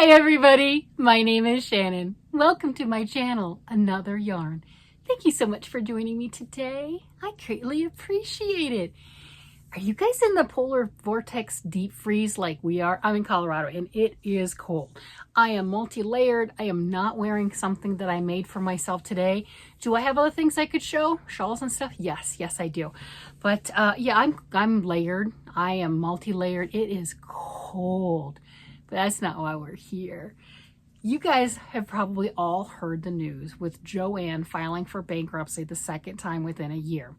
Hi everybody, my name is Shannon. Welcome to my channel, Another Yarn. Thank you so much for joining me today. I greatly appreciate it. Are you guys in the polar vortex deep freeze like we are? I'm in Colorado and it is cold. I am multi-layered. I am not wearing something that I made for myself today. Do I have other things I could show? Shawls and stuff? Yes, I do. But yeah, I'm layered. I am multi-layered. It is cold. But that's not why we're here. You guys have probably all heard the news with Joann filing for bankruptcy the second time within a year.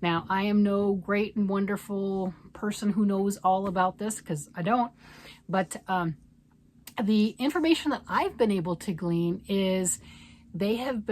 Now, I am no great and wonderful person who knows all about this because I don't, but the information that I've been able to glean is they've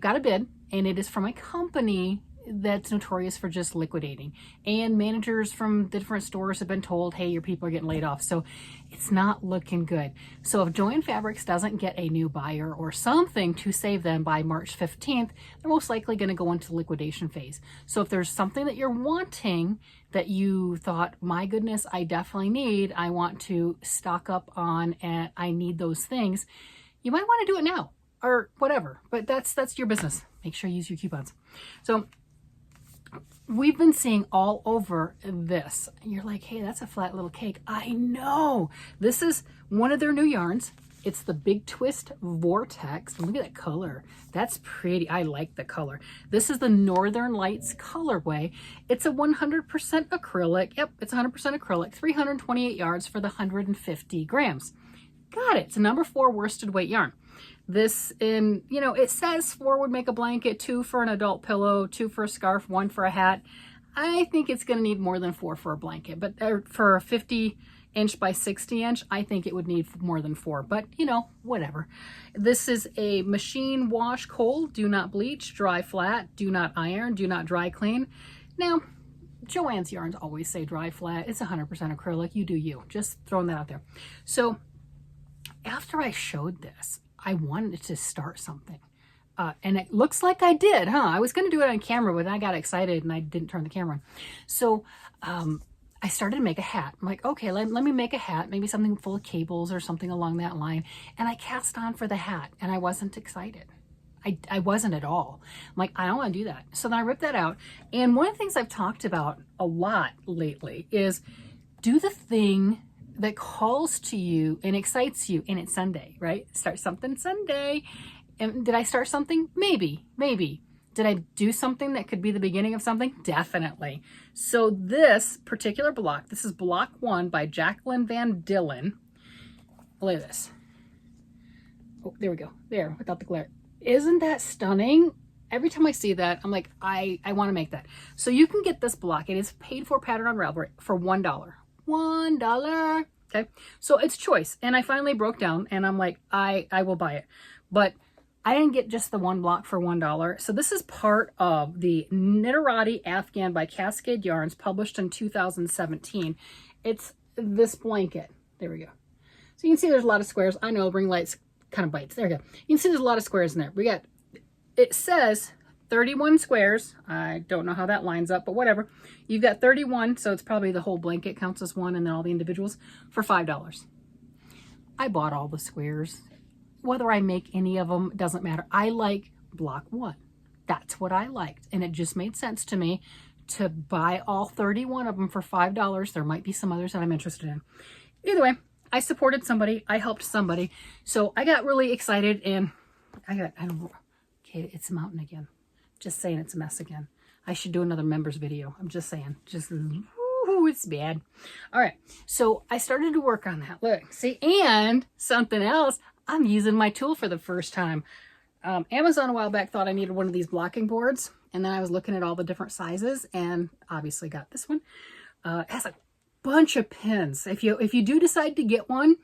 got a bid, and it is from a company that's notorious for just liquidating, and managers from the different stores have been told, hey, your people are getting laid off, so it's not looking good. So if Joann Fabrics doesn't get a new buyer or something to save them by March 15th, they're most likely going to go into liquidation phase. So if there's something that you're wanting that you thought, my goodness, I definitely need, I want to stock up on, and I need those things, you might want to do it now or whatever, but that's your business. Make sure you use your coupons. So we've been seeing all over this. You're like, hey, that's a flat little cake. I know. This is one of their new yarns. It's the big Twist Vortex. Look at that color. That's pretty. I like the color. This is the Northern Lights colorway. It's a 100% acrylic. Yep, it's 100% acrylic. 328 yards for the 150 grams. Got it. It's a number 4 worsted weight yarn. This it says 4 would make a blanket, 2 for an adult pillow, 2 for a scarf, 1 for a hat. I think it's going to need more than 4 for a blanket, but for a 50-inch by 60-inch, I think it would need more than 4, but whatever. This is a machine wash cold, do not bleach, dry flat, do not iron, do not dry clean. Now, Joann's yarns always say dry flat. It's 100% acrylic. You do you. Just throwing that out there. So after I showed this, I wanted to start something. And it looks like I did, huh? I was going to do it on camera, but I got excited and I didn't turn the camera on. So I started to make a hat. I'm like, okay, let me make a hat, maybe something full of cables or something along that line. And I cast on for the hat and I wasn't excited. I wasn't at all. I'm like, I don't want to do that. So then I ripped that out. And one of the things I've talked about a lot lately is do the thing that calls to you and excites you, and it's Sunday, right? Start something Sunday. And did I start something? Maybe. Did I do something that could be the beginning of something? Definitely. So this particular block, this is block 1 by Jacqueline Van Dillen. Look at this. Oh, there we go. There, without the glare. Isn't that stunning? Every time I see that, I'm like, I want to make that. So you can get this block. It is paid for pattern on Ravelry for $1. $1. Okay, so it's choice, and I finally broke down and I'm like, I will buy it, but I didn't get just the one block for $1. So this is part of the Knitterati Afghan by Cascade Yarns, published in 2017. It's this blanket. There we go. So you can see there's a lot of squares. I know ring lights kind of bites. There we go. You can see there's a lot of squares in there. It says 31 squares. I don't know how that lines up, but whatever. You've got 31, so it's probably the whole blanket counts as one, and then all the individuals for $5. I bought all the squares. Whether I make any of them doesn't matter. I like block 1. That's what I liked, and it just made sense to me to buy all 31 of them for $5. There might be some others that I'm interested in. Either way, I supported somebody. I helped somebody. So I got really excited, and I don't know. Okay, it's a mountain again. Just saying, it's a mess again. I should do another members video. I'm just saying. Ooh, it's bad. All right. So I started to work on that. Look, see, and something else, I'm using my tool for the first time. Amazon a while back thought I needed one of these blocking boards. And then I was looking at all the different sizes and obviously got this one. It has a bunch of pins. If you do decide to get one,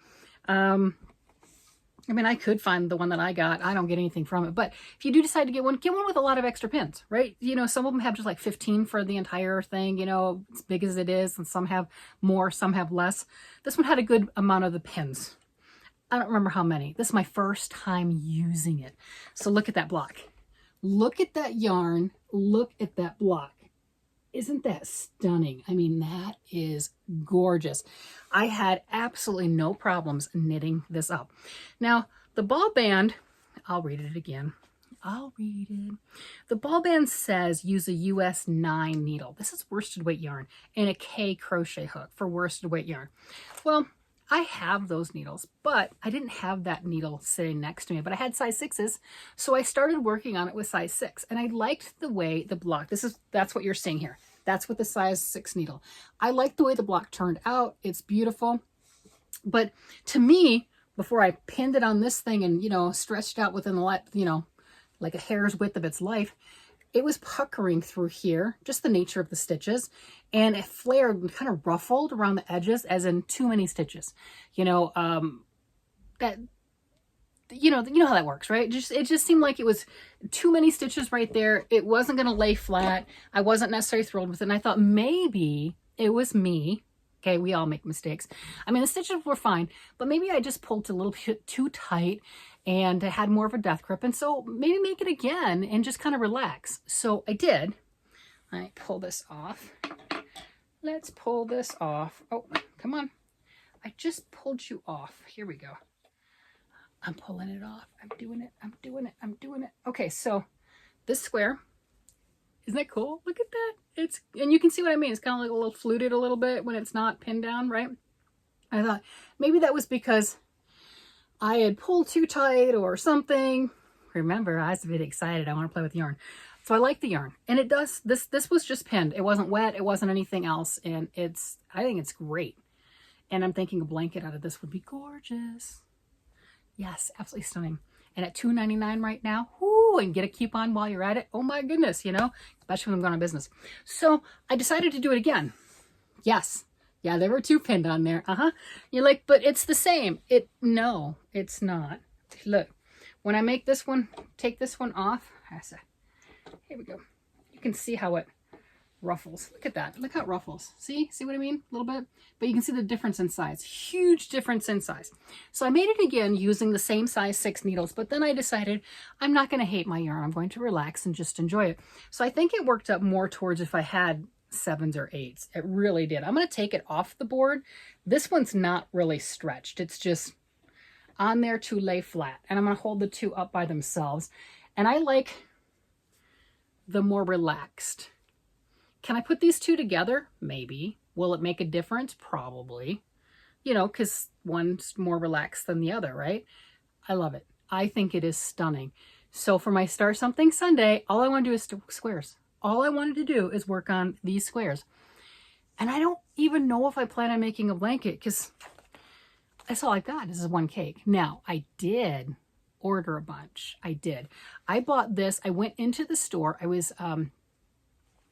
I mean, I could find the one that I got. I don't get anything from it. But if you do decide to get one with a lot of extra pins, right? Some of them have just like 15 for the entire thing, as big as it is. And some have more, some have less. This one had a good amount of the pins. I don't remember how many. This is my first time using it. So look at that block. Look at that yarn. Look at that block. Isn't that stunning? I mean, that is gorgeous. I had absolutely no problems knitting this up. Now, the ball band, I'll read it again. I'll read it. The ball band says use a US 9 needle. This is worsted weight yarn and a K crochet hook for worsted weight yarn. Well, I have those needles, but I didn't have that needle sitting next to me, but I had size 6s. So I started working on it with size 6, and I liked the way the block, that's what you're seeing here. That's with the size 6 needle. I like the way the block turned out. It's beautiful. But to me, before I pinned it on this thing and, stretched out within the, like a hair's width of its life, it was puckering through here, just the nature of the stitches, and it flared and kind of ruffled around the edges, as in too many stitches. That you know how that works, right? It just seemed like it was too many stitches right there. It wasn't going to lay flat. I wasn't necessarily thrilled with it, and I thought maybe it was me. Okay, we all make mistakes. I mean, the stitches were fine, but maybe I just pulled a little bit too tight and I had more of a death grip. And so maybe make it again and just kind of relax. So I did. I pull this off. Let's pull this off. Oh, come on. I just pulled you off. Here we go. I'm pulling it off. I'm doing it. I'm doing it. I'm doing it. Okay, so this square, isn't that cool? Look at that. And you can see what I mean. It's kind of like a little fluted a little bit when it's not pinned down, right? I thought maybe that was because I had pulled too tight or something. Remember, I was a bit excited. I want to play with yarn. So I like the yarn. And it does, this was just pinned. It wasn't wet. It wasn't anything else. And I think it's great. And I'm thinking a blanket out of this would be gorgeous. Yes, absolutely stunning. And at $2.99 right now, whoo, and get a coupon while you're at it. Oh my goodness, especially when I'm going on business. So I decided to do it again. Yes. Yeah, there were 2 pinned on there. You're like, but it's the same. No, it's not. Look, when I make this one, take this one off. Here we go. You can see how it ruffles. Look at that. Look how it ruffles. See what I mean? A little bit. But you can see the difference in size. Huge difference in size. So I made it again using the same size 6 needles, but then I decided I'm not going to hate my yarn. I'm going to relax and just enjoy it. So I think it worked up more towards if I had 7s or 8s. It really did. I'm going to take it off the board. This one's not really stretched. It's just on there to lay flat. And I'm going to hold the 2 up by themselves. And I like the more relaxed. Can I put these 2 together? Maybe. Will it make a difference? Probably. Because one's more relaxed than the other, right? I love it. I think it is stunning. So for my Start Something Sunday, all I want to do is squares. All I wanted to do is work on these squares. And I don't even know if I plan on making a blanket because that's all I've got. This is 1 cake. Now, I did order a bunch. I did. I bought this. I went into the store.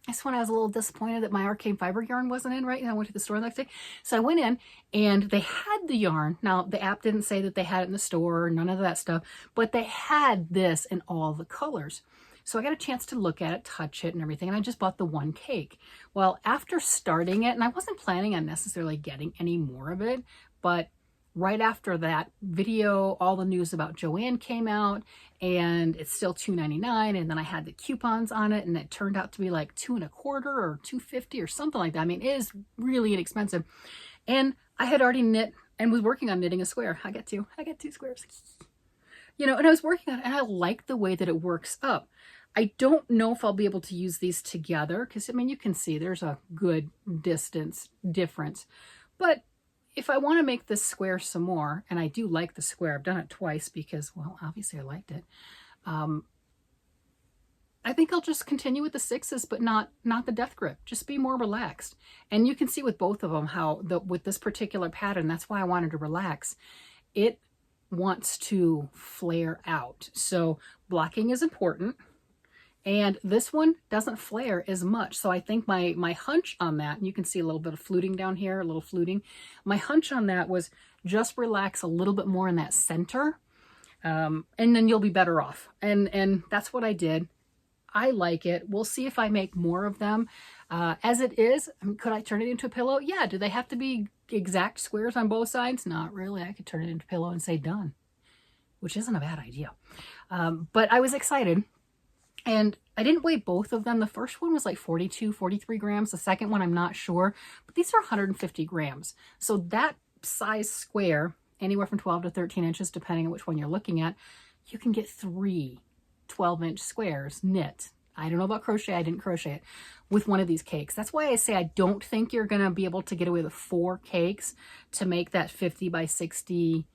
That's when I was a little disappointed that my arcane fiber yarn wasn't in, right? And I went to the store the next day. So I went in and they had the yarn. Now, the app didn't say that they had it in the store, none of that stuff, but they had this in all the colors. So I got a chance to look at it, touch it and everything. And I just bought the 1 cake. Well, after starting it, and I wasn't planning on necessarily getting any more of it, but right after that video, all the news about Joann came out and it's still $2.99. And then I had the coupons on it and it turned out to be like $2.25 or $2.50 or something like that. I mean, it is really inexpensive. And I had already knit and was working on knitting a square. I got 2 squares, and I was working on it and I like the way that it works up. I don't know if I'll be able to use these together because, you can see there's a good distance difference. But if I want to make this square some more, and I do like the square, I've done it twice because, well, obviously I liked it. I think I'll just continue with the 6s, but not the death grip. Just be more relaxed. And you can see with both of them how with this particular pattern, that's why I wanted to relax. It wants to flare out. So blocking is important. And this one doesn't flare as much. So I think my hunch on that, and you can see a little bit of fluting down here, a little fluting. My hunch on that was just relax a little bit more in that center. And then you'll be better off. And that's what I did. I like it. We'll see if I make more of them. As it is, could I turn it into a pillow? Yeah. Do they have to be exact squares on both sides? Not really. I could turn it into a pillow and say done, which isn't a bad idea. But I was excited. And I didn't weigh both of them. The first one was like 42, 43 grams. The second one, I'm not sure, but these are 150 grams. So that size square, anywhere from 12 to 13 inches, depending on which one you're looking at, you can get 3 12-inch squares knit. I don't know about crochet. I didn't crochet it with one of these cakes. That's why I say I don't think you're going to be able to get away with 4 cakes to make that 50 by 60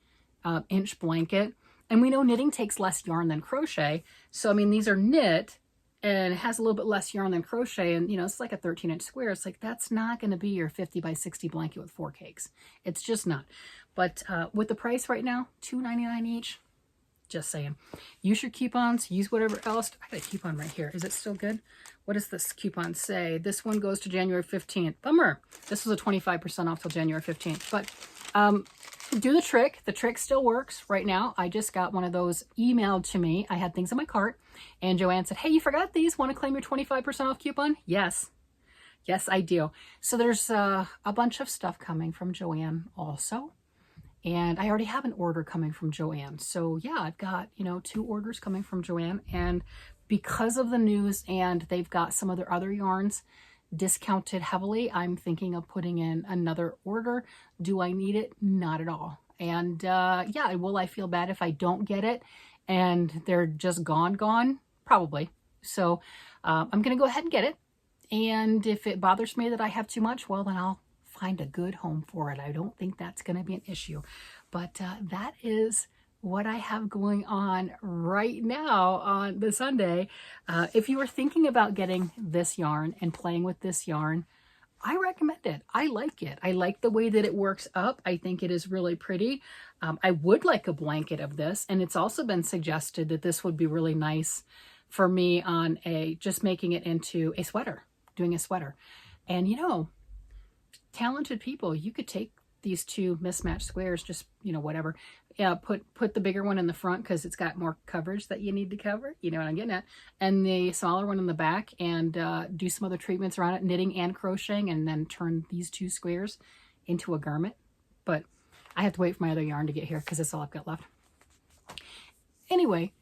inch blanket. And we know knitting takes less yarn than crochet. So, I mean, these are knit and it has a little bit less yarn than crochet. And, you know, it's like a 13-inch square. It's like, that's not going to be your 50 by 60 blanket with 4 cakes. It's just not. But with the price right now, $2.99 each. Just saying. Use your coupons. Use whatever else. I got a coupon right here. Is it still good? What does this coupon say? This one goes to January 15th. Bummer. This was a 25% off till January 15th. But do the trick. The trick still works right now. I just got one of those emailed to me. I had things in my cart. And Joann said, hey, you forgot these. Want to claim your 25% off coupon? Yes. Yes, I do. So there's a bunch of stuff coming from Joann also. And I already have an order coming from Joann. So yeah, I've got, you know, 2 orders coming from Joann. And because of the news and they've got some of their other yarns discounted heavily, I'm thinking of putting in another order. Do I need it? Not at all. And yeah, will I feel bad if I don't get it and they're just gone? Probably. So I'm going to go ahead and get it. And if it bothers me that I have too much, well, then I'll find a good home for it. I don't think that's going to be an issue. But that is what I have going on right now on the Sunday. If you were thinking about getting this yarn and playing with this yarn, I recommend it. I like it. I like the way that it works up. I think it is really pretty. I would like a blanket of this. And it's also been suggested that this would be really nice for me on just making it into a sweater, doing a sweater. And you know, talented people, you could take these 2 mismatched squares, just, you know, whatever, put the bigger one in the front because it's got more coverage that you need to cover, you know what I'm getting at, and the smaller one in the back, and do some other treatments around it, knitting and crocheting, and then turn these 2 squares into a garment. But I have to wait for my other yarn to get here because that's all I've got left. Anyway,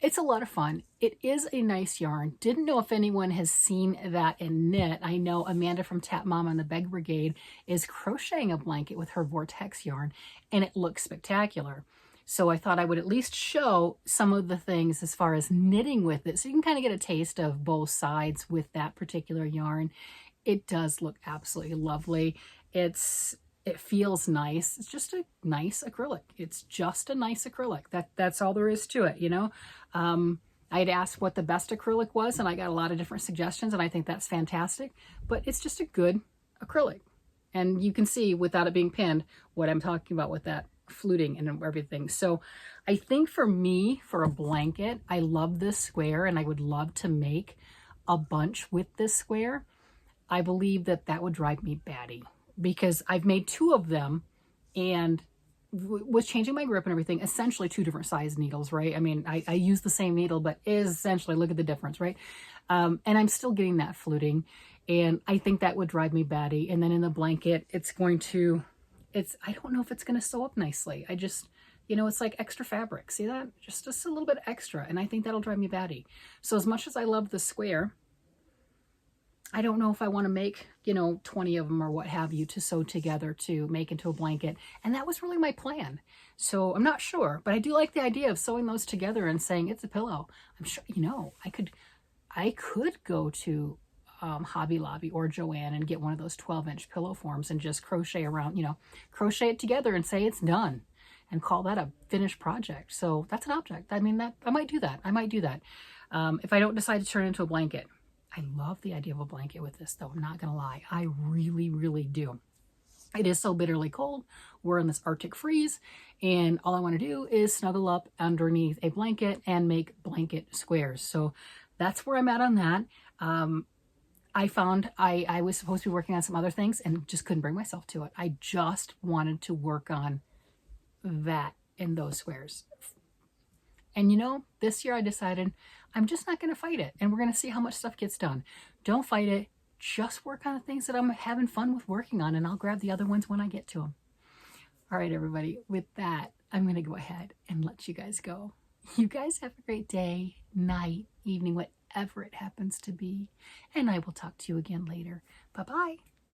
it's a lot of fun. It is a nice yarn. Didn't know if anyone has seen that in knit. I know Amanda from Tap Mama and the Beg Brigade is crocheting a blanket with her Vortex yarn, and it looks spectacular. So I thought I would at least show some of the things as far as knitting with it, so you can kind of get a taste of both sides with that particular yarn. It does look absolutely lovely. It feels nice. It's just a nice acrylic. It's just a nice acrylic. That's all there is to it, you know. I had asked what the best acrylic was, and I got a lot of different suggestions, and I think that's fantastic. But it's just a good acrylic. And you can see, without it being pinned, what I'm talking about with that fluting and everything. So I think for me, for a blanket, I love this square, and I would love to make a bunch with this square. I believe that that would drive me batty, because I've made 2 of them and was changing my grip and everything, essentially 2 different size needles, right? I mean, I use the same needle, but essentially look at the difference, right? And I'm still getting that fluting, and I think that would drive me batty. And then in the blanket, I don't know if it's going to sew up nicely. I just, you know, it's like extra fabric. See that? Just a little bit extra. And I think that'll drive me batty. So as much as I love the square, I don't know if I want to make, you know, 20 of them or what have you to sew together to make into a blanket. And that was really my plan. So I'm not sure, but I do like the idea of sewing those together and saying it's a pillow. I'm sure, you know, I could go to Hobby Lobby or Joann and get one of those 12-inch pillow forms and just crochet around, you know, crochet it together and say it's done and call that a finished project. So that's an object. I mean, I might do that. I might do that. If I don't decide to turn it into a blanket. I love the idea of a blanket with this, though. I'm not going to lie. I really, really do. It is so bitterly cold. We're in this Arctic freeze, and all I want to do is snuggle up underneath a blanket and make blanket squares. So that's where I'm at on that. I found I was supposed to be working on some other things and just couldn't bring myself to it. I just wanted to work on that in those squares. And you know, this year I decided I'm just not going to fight it. And we're going to see how much stuff gets done. Don't fight it. Just work on the things that I'm having fun with working on. And I'll grab the other ones when I get to them. All right, everybody. With that, I'm going to go ahead and let you guys go. You guys have a great day, night, evening, whatever it happens to be. And I will talk to you again later. Bye-bye.